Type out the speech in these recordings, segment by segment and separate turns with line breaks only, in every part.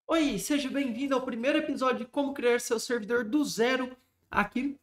Oi, seja bem-vindo ao primeiro episódio de Como Criar Seu Servidor do Zero, aqui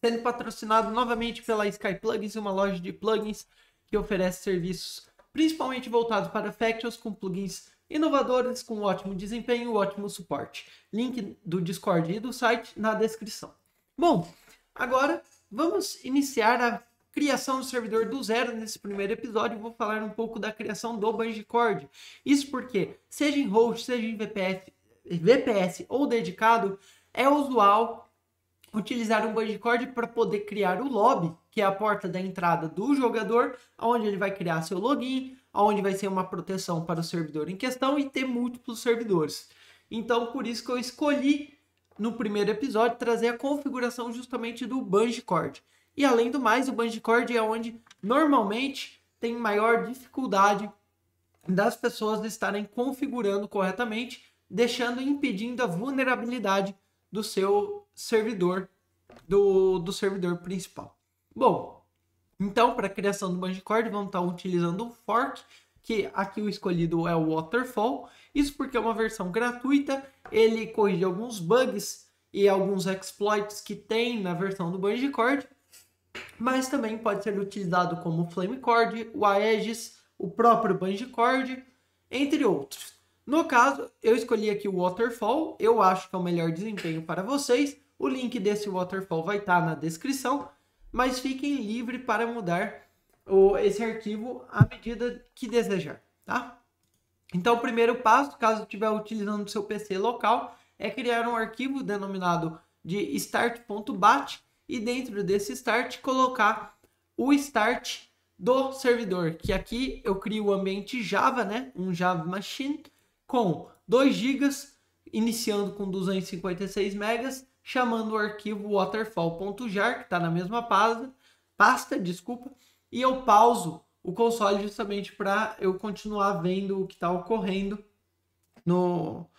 sendo patrocinado novamente pela Sky Plugins, uma loja de plugins que oferece serviços principalmente voltados para Factions com plugins inovadores, com ótimo desempenho e ótimo suporte. Link do Discord e do site na descrição. Bom, agora vamos iniciar a criação do servidor do zero. Nesse primeiro episódio eu vou falar um pouco da criação do BungieCord. Isso porque, seja em host, seja em VPS ou dedicado, é usual utilizar um BungieCord para poder criar o lobby, que é a porta da entrada do jogador, onde ele vai criar seu login, onde vai ser uma proteção para o servidor em questão e ter múltiplos servidores. Então, por isso que eu escolhi no primeiro episódio trazer a configuração justamente do BungieCord. E além do mais, o BungieCord é onde normalmente tem maior dificuldade das pessoas estarem configurando corretamente, impedindo a vulnerabilidade do seu servidor, do servidor principal. Bom, então para a criação do BungieCord vamos estar utilizando o fork, que aqui o escolhido é o Waterfall. Isso porque é uma versão gratuita, ele corrige alguns bugs e alguns exploits que tem na versão do BungieCord, mas também pode ser utilizado como Flamecord, o Aegis, o próprio BungieCord, entre outros. No caso, eu escolhi aqui o Waterfall, eu acho que é o melhor desempenho para vocês. O link desse Waterfall vai estar na descrição, mas fiquem livres para mudar esse arquivo à medida que desejar, tá? Então, o primeiro passo, caso estiver utilizando o seu PC local, é criar um arquivo denominado de start.bat e dentro desse start colocar o start do servidor, que aqui eu crio o ambiente Java, né? Um Java Machine com 2 GB, iniciando com 256 MB, chamando o arquivo waterfall.jar, que está na mesma pasta, e eu pauso o console justamente para eu continuar vendo o que está ocorrendo no,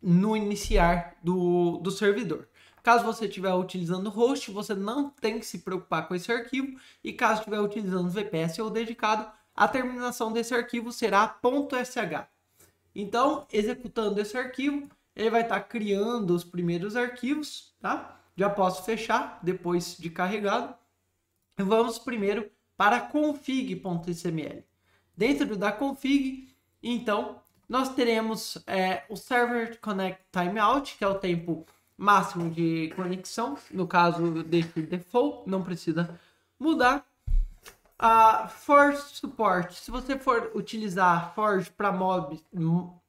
no iniciar do servidor. Caso você estiver utilizando host, você não tem que se preocupar com esse arquivo. E caso estiver utilizando VPS ou dedicado, a terminação desse arquivo será .sh. Então, executando esse arquivo, ele vai estar criando os primeiros arquivos, tá? Já posso fechar depois de carregado. Vamos primeiro para config.xml. Dentro da config, então, nós teremos o Server Connect Timeout, que é o tempo máximo de conexão. No caso, deixo default, não precisa mudar. Forge Support, se você for utilizar Forge para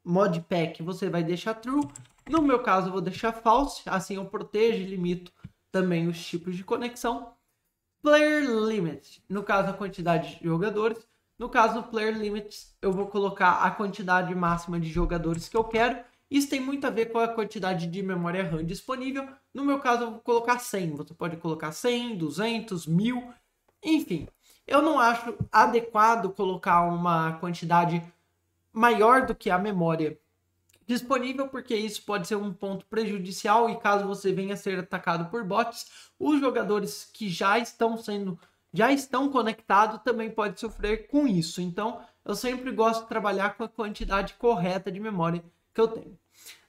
modpack, você vai deixar True. No meu caso, eu vou deixar False, assim eu protejo e limito também os tipos de conexão. Player Limit, no caso a quantidade de jogadores. No caso do Player Limit, eu vou colocar a quantidade máxima de jogadores que eu quero. Isso tem muito a ver com a quantidade de memória RAM disponível. No meu caso, eu vou colocar 100. Você pode colocar 100, 200, 1000, enfim. Eu não acho adequado colocar uma quantidade maior do que a memória disponível, porque isso pode ser um ponto prejudicial e caso você venha a ser atacado por bots, os jogadores que já estão conectados também podem sofrer com isso. Então, eu sempre gosto de trabalhar com a quantidade correta de memória que eu tenho.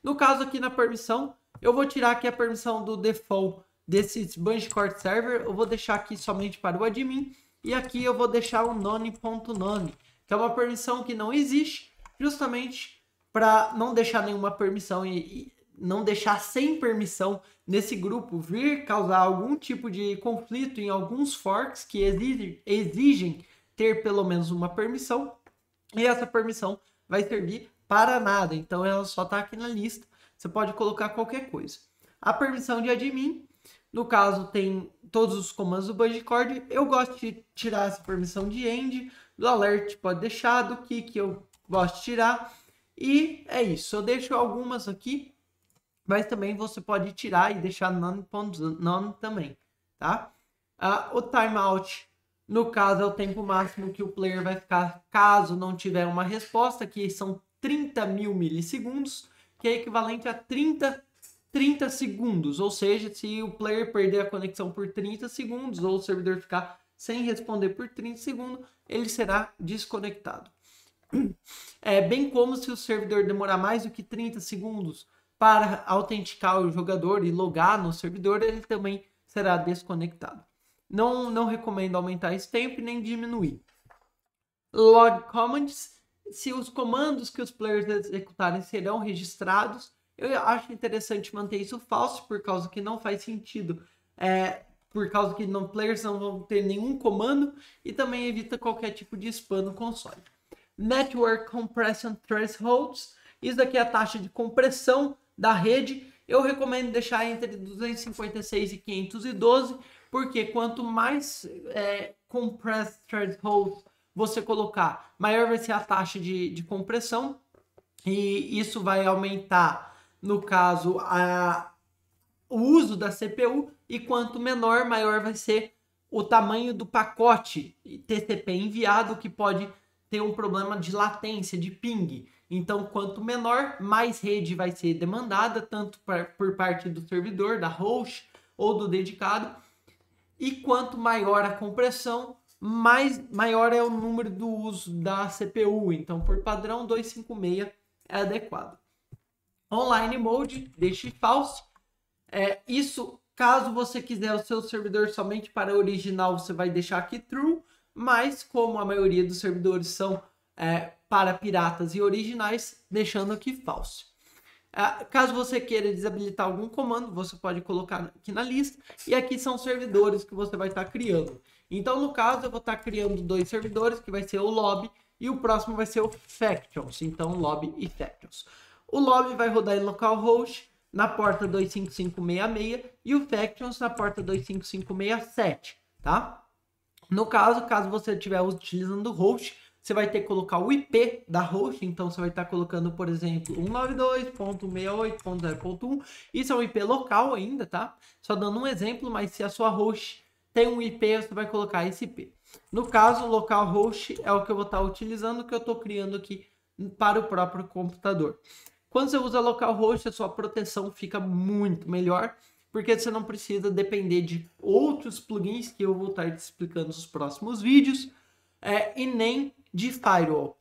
No caso aqui na permissão, eu vou tirar aqui a permissão do default desses BungieCord Server, eu vou deixar aqui somente para o admin e aqui eu vou deixar o none.none, que é uma permissão que não existe, justamente para não deixar nenhuma permissão e não deixar sem permissão nesse grupo vir causar algum tipo de conflito em alguns forks que exigem ter pelo menos uma permissão, e essa permissão vai servir para nada, então ela só está aqui na lista, você pode colocar qualquer coisa. A permissão de admin, no caso tem todos os comandos do BungieCord, eu gosto de tirar essa permissão de end, do alert pode deixar, do kick eu gosto de tirar, e é isso, eu deixo algumas aqui, mas também você pode tirar e deixar none também, tá? O timeout, no caso, é o tempo máximo que o player vai ficar caso não tiver uma resposta, que são 30 mil milissegundos, que é equivalente a 30 segundos, ou seja, se o player perder a conexão por 30 segundos ou o servidor ficar sem responder por 30 segundos, ele será desconectado. Bem como se o servidor demorar mais do que 30 segundos para autenticar o jogador e logar no servidor, ele também será desconectado. Não recomendo aumentar esse tempo nem diminuir. Log commands, se os comandos que os players executarem serão registrados, eu acho interessante manter isso falso, por causa que não faz sentido, por causa que players não vão ter nenhum comando e também evita qualquer tipo de spam no console. Network Compression Thresholds, isso aqui é a taxa de compressão da rede. Eu recomendo deixar entre 256 e 512, porque quanto mais compressed thresholds você colocar, maior vai ser a taxa de compressão, e isso vai aumentar, no caso, o uso da CPU, e quanto menor, maior vai ser o tamanho do pacote TCP enviado, que pode ter um problema de latência, de ping. Então, quanto menor, mais rede vai ser demandada, tanto por parte do servidor, da host ou do dedicado. E quanto maior a compressão, maior é o número do uso da CPU. Então, por padrão, 256 é adequado. Online Mode, deixe false. Isso, caso você quiser o seu servidor somente para original, você vai deixar aqui true. Mas, como a maioria dos servidores são para piratas e originais, deixando aqui false. Caso você queira desabilitar algum comando, você pode colocar aqui na lista. E aqui são servidores que você vai estar criando. Então, no caso, eu vou estar criando 2 servidores, que vai ser o Lobby e o próximo vai ser o Factions. Então, Lobby e Factions. O Lobby vai rodar em localhost na porta 25566 e o Factions na porta 25567, tá? No caso você estiver utilizando o host, você vai ter que colocar o IP da host. Então você vai estar colocando, por exemplo, 192.68.0.1. Isso é um IP local ainda, tá? Só dando um exemplo, mas se a sua host tem um IP, você vai colocar esse IP. No caso, localhost é o que eu vou estar utilizando, que eu estou criando aqui para o próprio computador. Quando você usa localhost, a sua proteção fica muito melhor, porque você não precisa depender de outros plugins que eu vou estar te explicando nos próximos vídeos, e nem de firewall,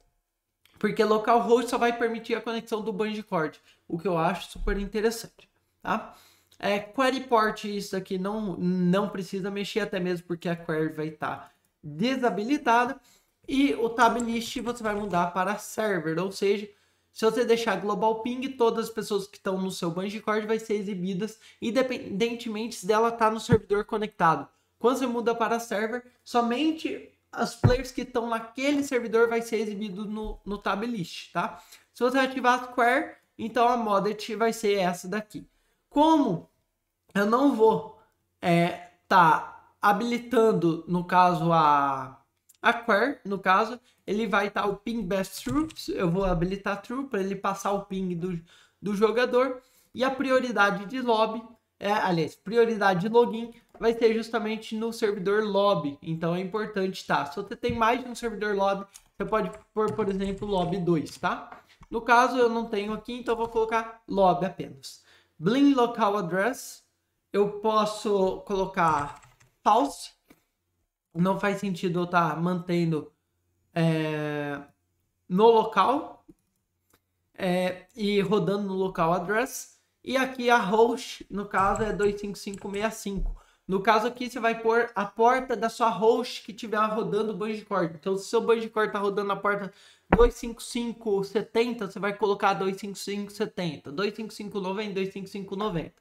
porque localhost só vai permitir a conexão do BungCord, o que eu acho super interessante, tá? Query port, isso aqui não precisa mexer, até mesmo porque a query vai estar desabilitada, e o tab list você vai mudar para server, ou seja, se você deixar global ping, todas as pessoas que estão no seu BungCord vai ser exibidas, independentemente dela estar no servidor conectado. Quando você muda para server, somente os players que estão naquele servidor vai ser exibido no tab list, tá? Se você ativar a query, então a modded vai ser essa daqui. Como eu não vou habilitando, no caso, a query, no caso, ele vai estar o ping best true. Eu vou habilitar true para ele passar o ping do jogador. E a prioridade de lobby, prioridade de login vai ser justamente no servidor lobby. Então é importante, tá? Se você tem mais de um servidor lobby, você pode pôr, por exemplo, lobby 2, tá? No caso, eu não tenho aqui, então eu vou colocar lobby apenas. Blin local address, eu posso colocar false. Não faz sentido eu estar mantendo no local e rodando no local address. E aqui a host, no caso, é 25565. No caso aqui, você vai pôr a porta da sua host que estiver rodando o BungCord. Então, se o seu BungCord está rodando na porta 25570, você vai colocar 25570, 25590, 25590.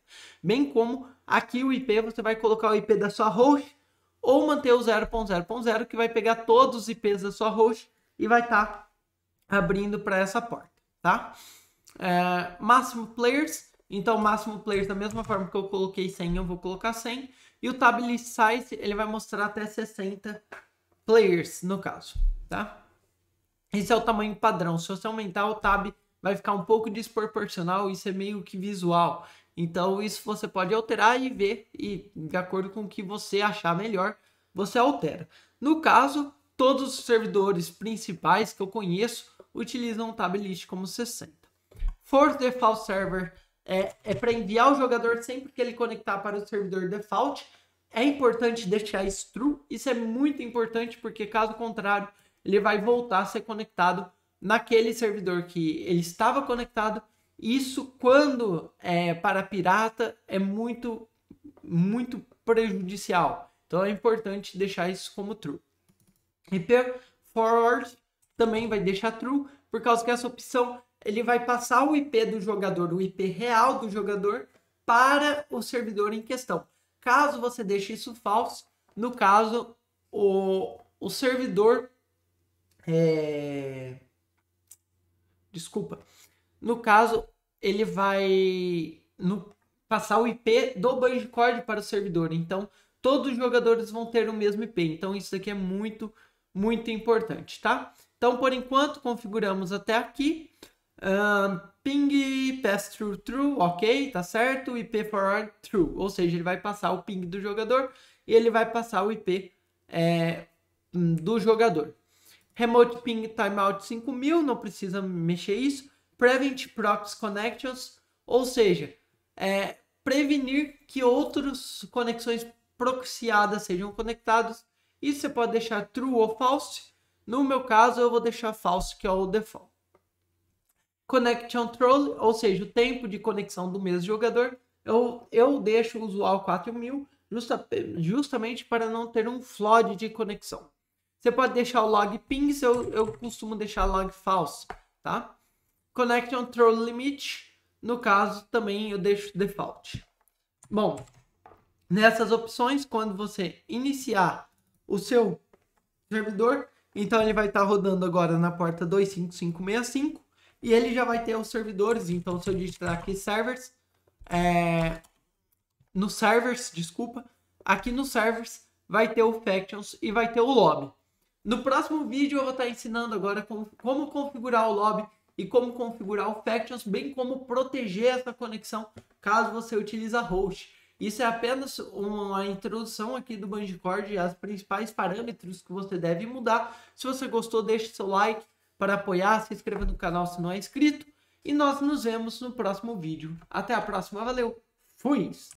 Bem como aqui o IP, você vai colocar o IP da sua host ou manter o 0.0.0, que vai pegar todos os IPs da sua host e vai estar abrindo para essa porta, tá? Máximo players. Então, máximo players, da mesma forma que eu coloquei 100, eu vou colocar 100. E o tab list size, ele vai mostrar até 60 players, no caso, tá? Esse é o tamanho padrão. Se você aumentar o tab, vai ficar um pouco desproporcional. Isso é meio que visual. Então, isso você pode alterar e ver. E de acordo com o que você achar melhor, você altera. No caso, todos os servidores principais que eu conheço utilizam o tab list como 60. Force default server é para enviar o jogador sempre que ele conectar para o servidor default. É importante deixar isso true. Isso é muito importante porque, caso contrário, ele vai voltar a ser conectado naquele servidor que ele estava conectado. Isso, quando é para pirata, é muito prejudicial. Então é importante deixar isso como true. IP forward também vai deixar true, por causa que essa opção ele vai passar o IP do jogador, o IP real do jogador, para o servidor em questão. Caso você deixe isso falso, no caso, o servidor... Desculpa. No caso, ele vai passar o IP do Bandicoot para o servidor. Então, todos os jogadores vão ter o mesmo IP. Então, isso aqui é muito importante, tá? Então, por enquanto, configuramos até aqui. Ping pass-through true, ok, tá certo. IP forward true, ou seja, ele vai passar o ping do jogador e ele vai passar o IP do jogador. Remote ping timeout 5000, não precisa mexer isso. Prevent proxy connections, ou seja, prevenir que outras conexões proxiadas sejam conectadas. Isso você pode deixar true ou false. No meu caso, eu vou deixar false, que é o default. Connection troll, ou seja, o tempo de conexão do mesmo jogador, eu deixo o usual 4000 justamente para não ter um flood de conexão. Você pode deixar o log pings, eu costumo deixar log false, tá? Connection troll limit, no caso, também eu deixo default. Bom, nessas opções, quando você iniciar o seu servidor, então ele vai estar rodando agora na porta 25565 e ele já vai ter os servidores. Então, se eu digitar aqui servers, no servers, desculpa, aqui no servers vai ter o factions e vai ter o lobby. No próximo vídeo eu vou estar ensinando agora como configurar o lobby e como configurar o factions, bem como proteger essa conexão caso você utilize a host. Isso é apenas uma introdução aqui do Bandicoot e as principais parâmetros que você deve mudar. Se você gostou, deixe seu like para apoiar, se inscreva no canal se não é inscrito. E nós nos vemos no próximo vídeo. Até a próxima, valeu, fui!